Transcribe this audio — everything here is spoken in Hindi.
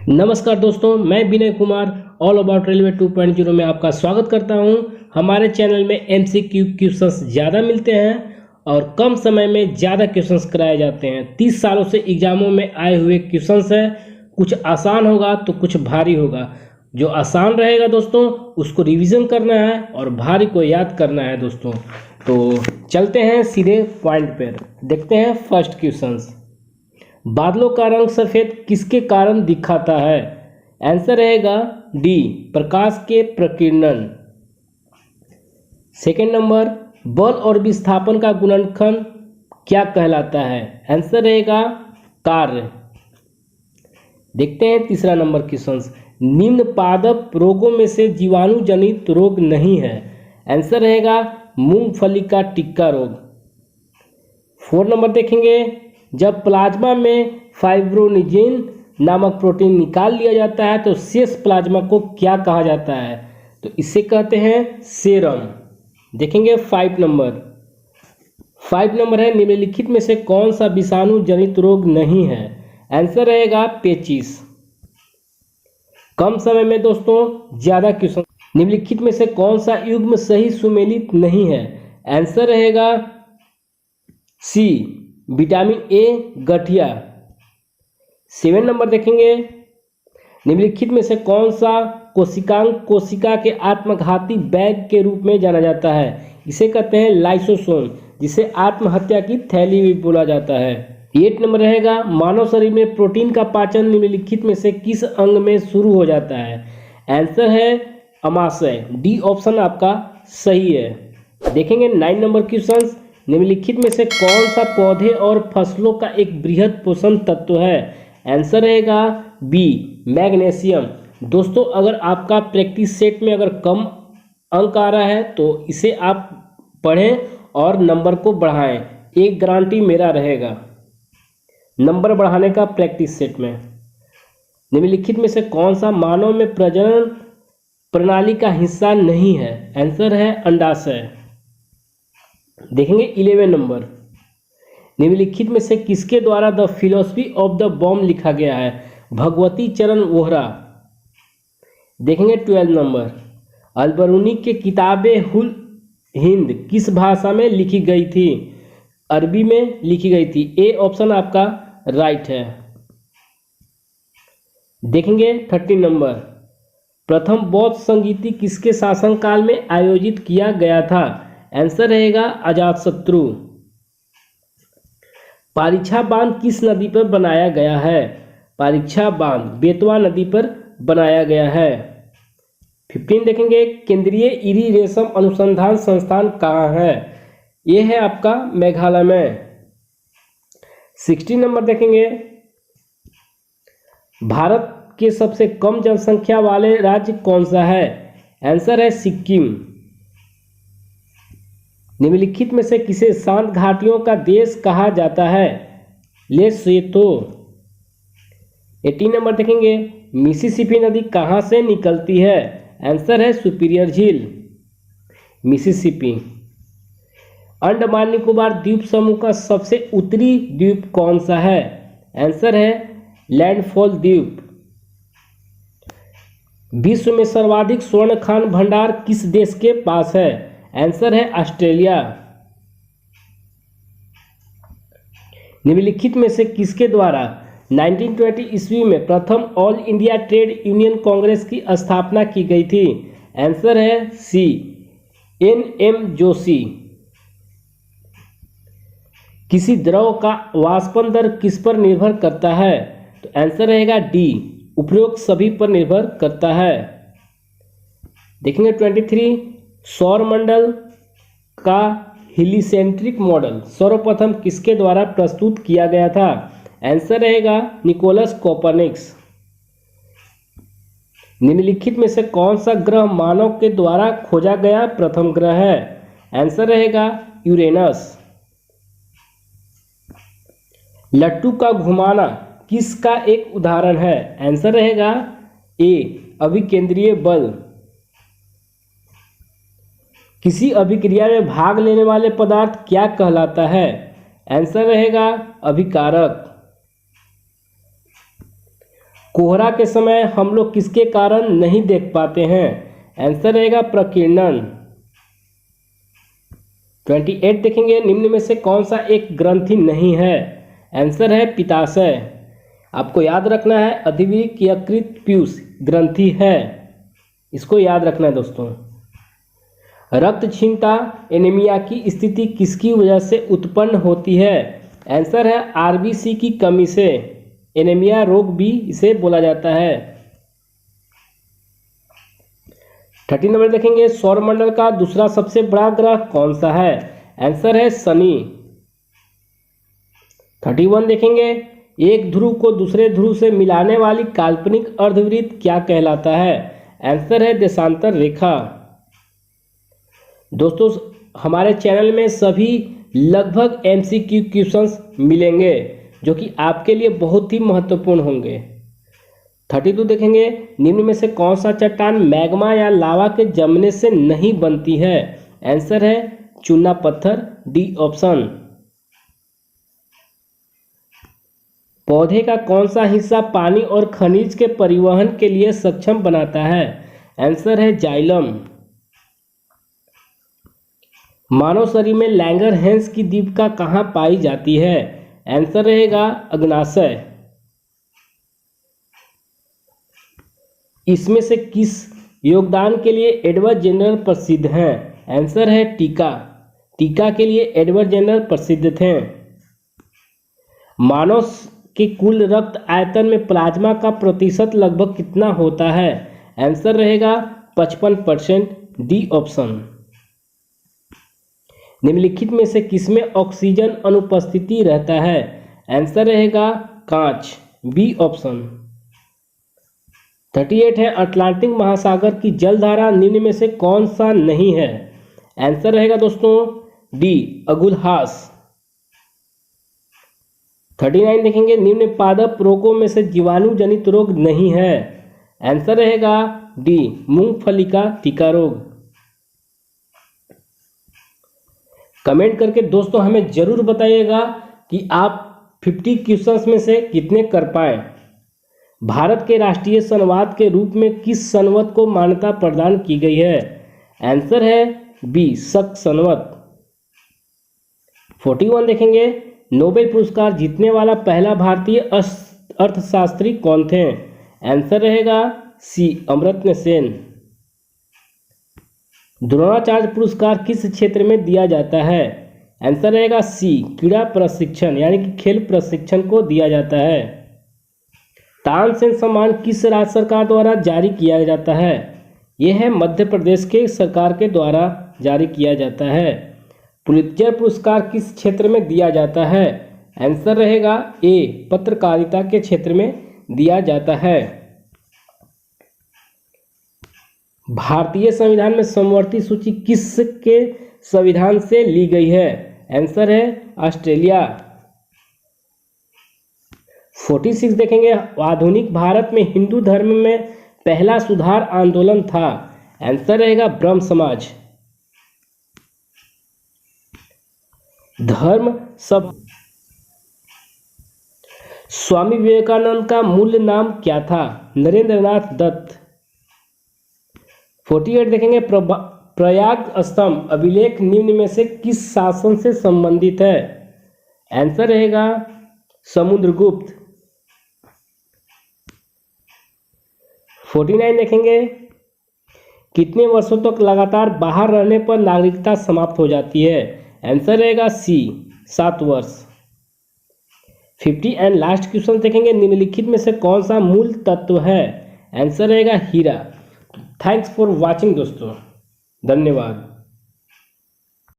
नमस्कार दोस्तों, मैं Vinay Kumar all about railway 2.0 में आपका स्वागत करता हूं। हमारे चैनल में एमसीक्यू क्वेश्चंस ज़्यादा मिलते हैं और कम समय में ज़्यादा क्वेश्चंस कराए जाते हैं। 30 सालों से एग्जामों में आए हुए क्वेश्चंस हैं। कुछ आसान होगा तो कुछ भारी होगा। जो आसान रहेगा दोस्तों उसको रिवीजन करना है और भारी को याद करना है दोस्तों। तो चलते हैं सीधे पॉइंट पर, देखते हैं फर्स्ट क्वेश्चंस। बादलों का रंग सफेद किसके कारण दिखाता है? आंसर रहेगा डी, प्रकाश के प्रकीर्णन। सेकेंड नंबर, बल और विस्थापन का गुणनखंड क्या कहलाता है? आंसर रहेगा कार्य। देखते हैं तीसरा नंबर क्वेश्चन। निम्न पादप रोगों में से जीवाणु जनित रोग नहीं है। आंसर रहेगा मूंगफली का टिक्का रोग। 4 नंबर देखेंगे, जब प्लाज्मा में फाइब्रोनिजिन नामक प्रोटीन निकाल लिया जाता है तो शेष प्लाज्मा को क्या कहा जाता है? तो इसे कहते हैं सेरम। देखेंगे 5 नंबर है, निम्नलिखित में से कौन सा विषाणु जनित रोग नहीं है? आंसर रहेगा पेचिस। कम समय में दोस्तों ज़्यादा क्वेश्चन। निम्नलिखित में से कौन सा युग्म सही सुमेलित नहीं है? आंसर रहेगा सी, विटामिन ए, गठिया। 7 नंबर देखेंगे, निम्नलिखित में से कौन सा कोशिकांग कोशिका के आत्मघाती बैग के रूप में जाना जाता है? इसे कहते हैं लाइसोसोम, जिसे आत्महत्या की थैली भी बोला जाता है। 8 नंबर रहेगा, मानव शरीर में प्रोटीन का पाचन निम्नलिखित में से किस अंग में शुरू हो जाता है? आंसर है अमाशय। डी ऑप्शन आपका सही है। देखेंगे 9 नंबर क्वेश्चन। निम्नलिखित में से कौन सा पौधे और फसलों का एक बृहद पोषण तत्व है? आंसर रहेगा बी, मैग्नीशियम। दोस्तों अगर आपका प्रैक्टिस सेट में अगर कम अंक आ रहा है तो इसे आप पढ़ें और नंबर को बढ़ाएं। एक गारंटी मेरा रहेगा नंबर बढ़ाने का प्रैक्टिस सेट में। निम्नलिखित में से कौन सा मानव में प्रजनन प्रणाली का हिस्सा नहीं है? आंसर है अंडाशय। देखेंगे 11 नंबर, निम्नलिखित में से किसके द्वारा the philosophy of the bomb लिखा गया है? भगवती चरण वोहरा। देखेंगे 12 नंबर, अलबरूनी की किताबे हुल हिंद किस भाषा में लिखी गई थी? अरबी में लिखी गई थी। ए ऑप्शन आपका राइट है। देखेंगे 13 नंबर, प्रथम बौद्ध संगीति किसके शासनकाल में आयोजित किया गया था? आंसर रहेगा अजातशत्रु। पारीक्षा बांध किस नदी पर बनाया गया है? पारीक्षा बांध बेतवा नदी पर बनाया गया है। 15 देखेंगे, केंद्रीय इरी रेशम अनुसंधान संस्थान कहाँ है? ये है आपका मेघालय में। 16 नंबर देखेंगे, भारत के सबसे कम जनसंख्या वाले राज्य कौन सा है? आंसर है सिक्किम। निम्नलिखित में से किसे शांत घाटियों का देश कहा जाता है? लेसोथो। 18 नंबर देखेंगे, मिसिसिपी नदी कहाँ से निकलती है? आंसर है सुपीरियर झील, मिसिसिपी। अंडमान निकोबार द्वीप समूह का सबसे उत्तरी द्वीप कौन सा है? आंसर है लैंडफॉल द्वीप। विश्व में सर्वाधिक स्वर्ण खान भंडार किस देश के पास है? आंसर है ऑस्ट्रेलिया। निम्नलिखित में से किसके द्वारा 1920 ईस्वी में प्रथम all India trade union Congress की स्थापना की गई थी? आंसर है सी, एन.एम. जोशी। किसी द्रव का वाष्पन दर किस पर निर्भर करता है? तो आंसर रहेगा डी, उपरोक्त सभी पर निर्भर करता है। देखेंगे 23, सौरमंडल का हीलिसेंट्रिक मॉडल सर्वप्रथम किसके द्वारा प्रस्तुत किया गया था? आंसर रहेगा निकोलस कोपरनिकस। निम्नलिखित में से कौन सा ग्रह मानव के द्वारा खोजा गया प्रथम ग्रह है? आंसर रहेगा यूरेनस। लट्टू का घुमाना किसका एक उदाहरण है? आंसर रहेगा ए, अभिकेंद्रीय बल। किसी अभिक्रिया में भाग लेने वाले पदार्थ क्या कहलाता है? आंसर रहेगा अभिकारक। कोहरा के समय हम लोग किसके कारण नहीं देख पाते हैं? आंसर रहेगा प्रकीर्णन। 28 देखेंगे, निम्न में से कौन सा एक ग्रंथि नहीं है? आंसर है पित्ताशय। आपको याद रखना है अधिवृक्क यकृत पीयूष ग्रंथि है, इसको याद रखना है दोस्तों। रक्तहीनता एनीमिया की स्थिति किसकी वजह से उत्पन्न होती है? आंसर है आरबीसी की कमी से। एनीमिया रोग भी इसे बोला जाता है। 30 नंबर देखेंगे, सौरमंडल का दूसरा सबसे बड़ा ग्रह कौन सा है? आंसर है शनि। 31 देखेंगे, एक ध्रुव को दूसरे ध्रुव से मिलाने वाली काल्पनिक अर्धवृत्त क्या कहलाता है? आंसर है देशांतर रेखा। दोस्तों हमारे चैनल में सभी लगभग एमसीक्यू क्वेश्चंस मिलेंगे जो कि आपके लिए बहुत ही महत्वपूर्ण होंगे। 32 देखेंगे, निम्न में से कौन सा चट्टान मैग्मा या लावा के जमने से नहीं बनती है? आंसर है चूना पत्थर, डी ऑप्शन। पौधे का कौन सा हिस्सा पानी और खनिज के परिवहन के लिए सक्षम बनाता है? आंसर है जाइलम। मानव शरीर में लैंगरहैंस की दीपिका कहाँ पाई जाती है? आंसर रहेगा अग्नाशय। इसमें से किस योगदान के लिए एडवर्ड जेनर प्रसिद्ध हैं? आंसर है टीका। टीका के लिए एडवर्ड जेनर प्रसिद्ध थे। मानव के कुल रक्त आयतन में प्लाज्मा का प्रतिशत लगभग कितना होता है? आंसर रहेगा 55%, डी ऑप्शन। निम्नलिखित में से किसमें ऑक्सीजन अनुपस्थिति रहता है? आंसर रहेगा कांच, बी ऑप्शन। 38 है, अटलांटिक महासागर की जलधारा निम्न में से कौन सा नहीं है? आंसर रहेगा दोस्तों डी अगुलहास। 39 देखेंगे, निम्न पादप रोगों में से जीवाणु जनित रोग नहीं है? आंसर रहेगा डी मूंगफली का टीका रोग। कमेंट करके दोस्तों हमें जरूर बताइएगा कि आप 50 क्वेश्चंस में से कितने कर पाए। भारत के राष्ट्रीय संवाद के रूप में किस संवत को मान्यता प्रदान की गई है? आंसर है बी शक संवत। 41 देखेंगे, नोबेल पुरस्कार जीतने वाला पहला भारतीय अर्थशास्त्री कौन थे? आंसर रहेगा सी अमर्त्य सेन। द्रोणाचार्य पुरस्कार किस क्षेत्र में दिया जाता है? आंसर रहेगा सी क्रीड़ा प्रशिक्षण यानी कि खेल प्रशिक्षण को दिया जाता है। तानसेन सम्मान किस राज्य सरकार द्वारा जारी किया जाता है? यह है मध्य प्रदेश के सरकार के द्वारा जारी किया जाता है। पुलित्जर पुरस्कार किस क्षेत्र में दिया जाता है? आंसर रहेगा ए पत्रकारिता के क्षेत्र में दिया जाता है। भारतीय संविधान में समवर्ती सूची किसके संविधान से ली गई है? आंसर है ऑस्ट्रेलिया। 46 देखेंगे, आधुनिक भारत में हिंदू धर्म में पहला सुधार आंदोलन था? आंसर रहेगा ब्रह्म समाज। धर्म सब स्वामी विवेकानंद का मूल नाम क्या था? नरेंद्रनाथ दत्त। 48 देखेंगे, प्रयाग स्तंभ अभिलेख निम्न में से किस शासन से संबंधित है? आंसर रहेगा समुद्रगुप्त। 49 देखेंगे, कितने वर्षों तक लगातार बाहर रहने पर नागरिकता समाप्त हो जाती है? आंसर रहेगा सी 7 वर्ष। 50 एंड लास्ट क्वेश्चन देखेंगे, निम्नलिखित में से कौन सा मूल तत्व है? आंसर रहेगा हीरा। थैंक्स फॉर वॉचिंग दोस्तों, धन्यवाद।